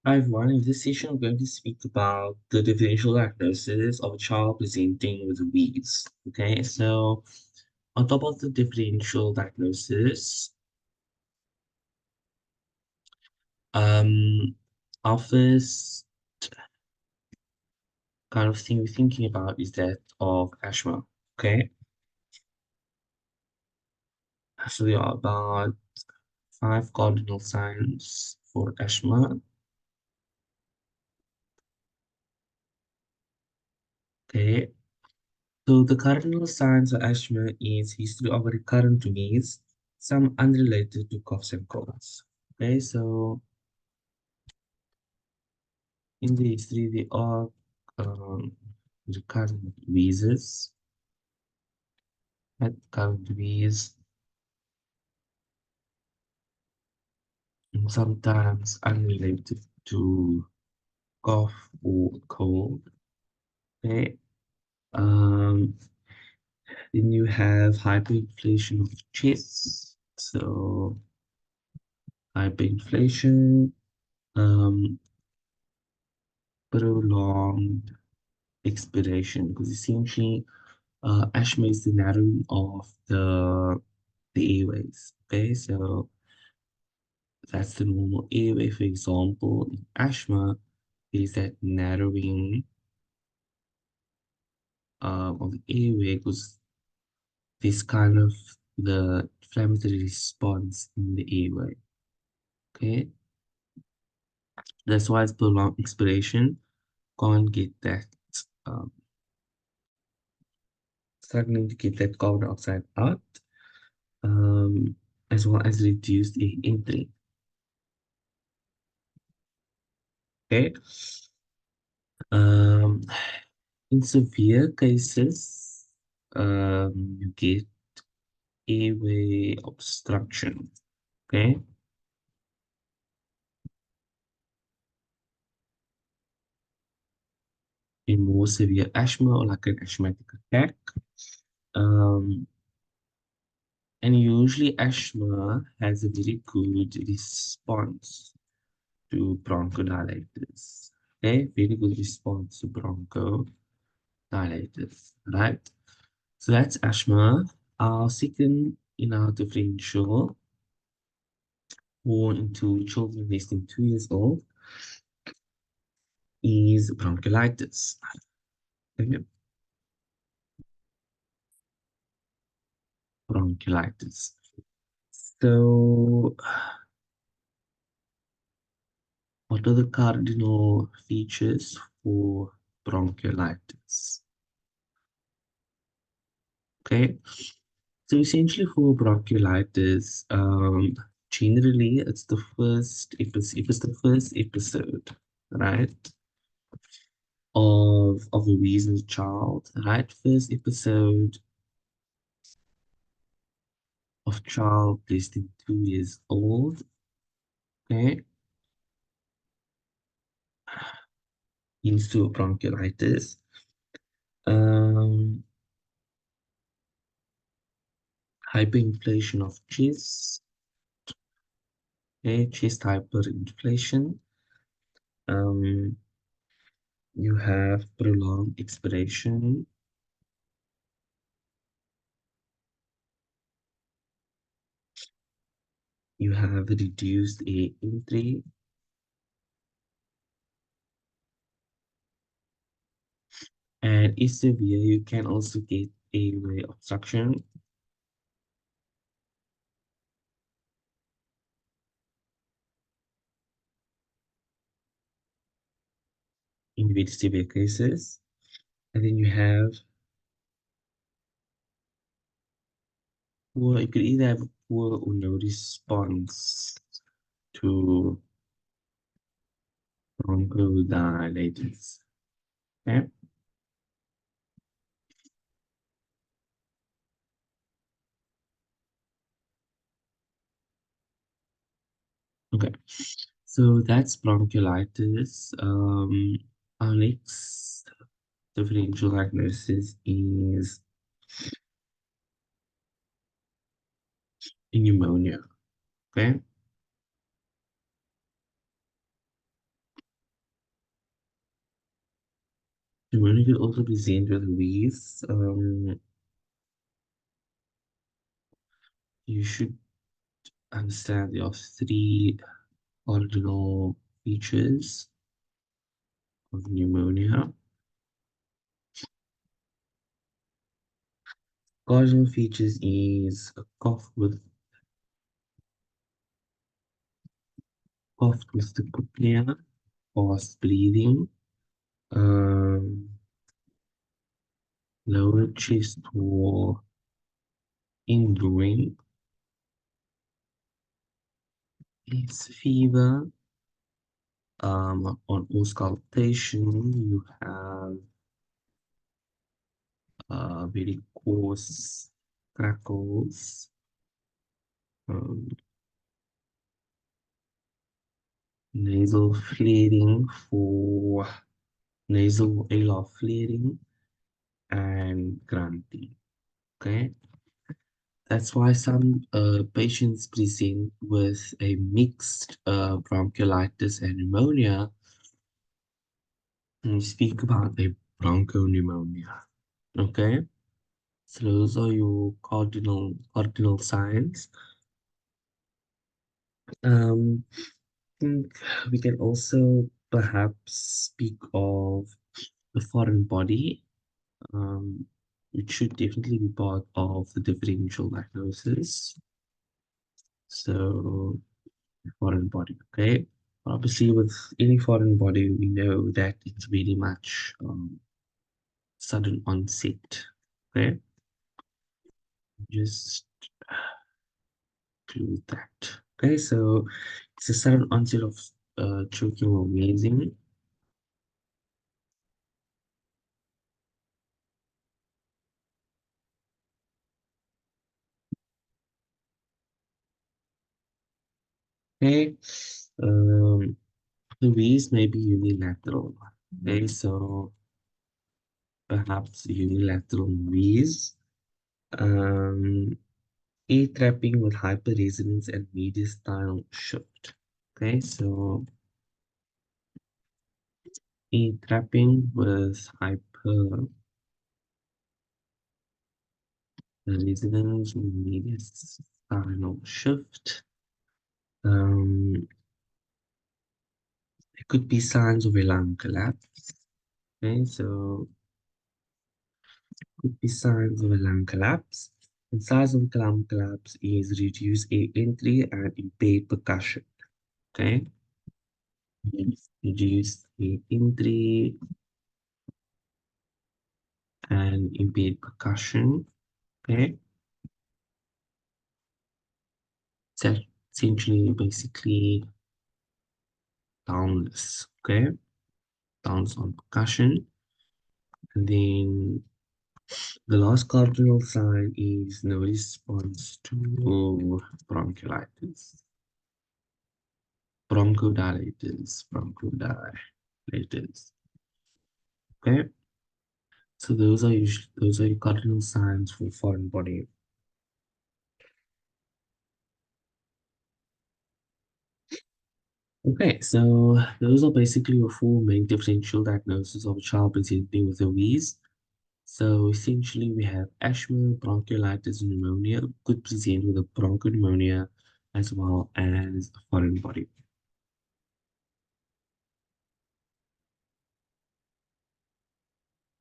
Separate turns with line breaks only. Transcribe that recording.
Hi everyone, in this session I'm going to speak about the differential diagnosis of a child presenting with a wheeze. Okay, so on top of the differential diagnosis, um, our first kind of thing we're thinking about is that of asthma. Okay, so there are about five cardinal signs for asthma. Okay, so the cardinal signs of asthma is history of a recurrent wheeze, some unrelated to coughs and colds. Okay, so in the history, they are recurrent wheezes, recurrent wheeze, and sometimes unrelated to cough or cold. Okay. Um, then you have hyperinflation of chest. So hyperinflation, um, prolonged expiration, because essentially asthma is the narrowing of the airways. Okay, so that's the normal airway. For example, in asthma, is that narrowing of the airway because this kind of the inflammatory response in the airway. Okay, that's why it's prolonged expiration. Can't get that, um, struggling to get that carbon dioxide out, um, as well as reduced air entry. Okay, um, in severe cases, you get airway obstruction. Okay. In more severe asthma or like an asthmatic attack. Um, and usually asthma has a very good response to bronchodilators. Okay, very good response to bronchodilators, right? So that's asthma. Our second in our differential, born into children less than 2 years old, is bronchiolitis. Okay, bronchiolitis. So, what are the cardinal features for bronchiolitis? Okay, so essentially for bronchiolitis, generally it's the first episode, if it's the first episode, right, of a wheezing child, right? First episode of child less than 2 years old, okay, leads to bronchiolitis. Um, hyperinflation of chest, okay, chest hyperinflation. Um, you have prolonged expiration. You have reduced air entry. And if severe, you can also get airway obstruction in very severe cases. And then you have, well, you could either have poor or no response to bronchodilators. Okay. Okay. So that's bronchiolitis. Our next differential diagnosis is pneumonia. Okay. Pneumonia could also be seen with a wheeze. You should understand there are three cardinal features of pneumonia. Cardinal features is a cough with the dyspnea, fast breathing, um, lower chest wall ingrowing, it's fever. On auscultation, you have very coarse crackles, um, nasal flaring for nasal alar flaring, and grunting. Okay, that's why some patients present with a mixed bronchiolitis and pneumonia. And we speak about a bronchopneumonia. Okay, so those are your cardinal signs. Think we can also perhaps speak of the foreign body. Um, it should definitely be part of the differential diagnosis. So, foreign body, okay? Obviously, with any foreign body, we know that it's very much sudden onset, okay? Just include that. Okay, so it's a sudden onset of choking or wheezing. Okay, um, the wheeze may be unilateral. Okay, so perhaps unilateral wheeze. Um, A trapping with hyperresonance and mediastinal shift. Okay, so A trapping with hyperresonance, mediastinal shift. There could be signs of a lung collapse. Okay, so could be signs of a lung collapse. And signs of lung collapse is reduced air entry and impaired percussion. Okay, reduced air entry and impaired percussion. Okay, so essentially basically downless. Okay, downs on percussion. And then the last cardinal sign is no response to bronchiolitis. Bronchodilators. Okay, so those are your cardinal signs for foreign body. Okay, so those are basically your four main differential diagnoses of a child presenting with a wheeze. So essentially, we have asthma, bronchiolitis, and pneumonia could present with a bronchopneumonia as well as a foreign body.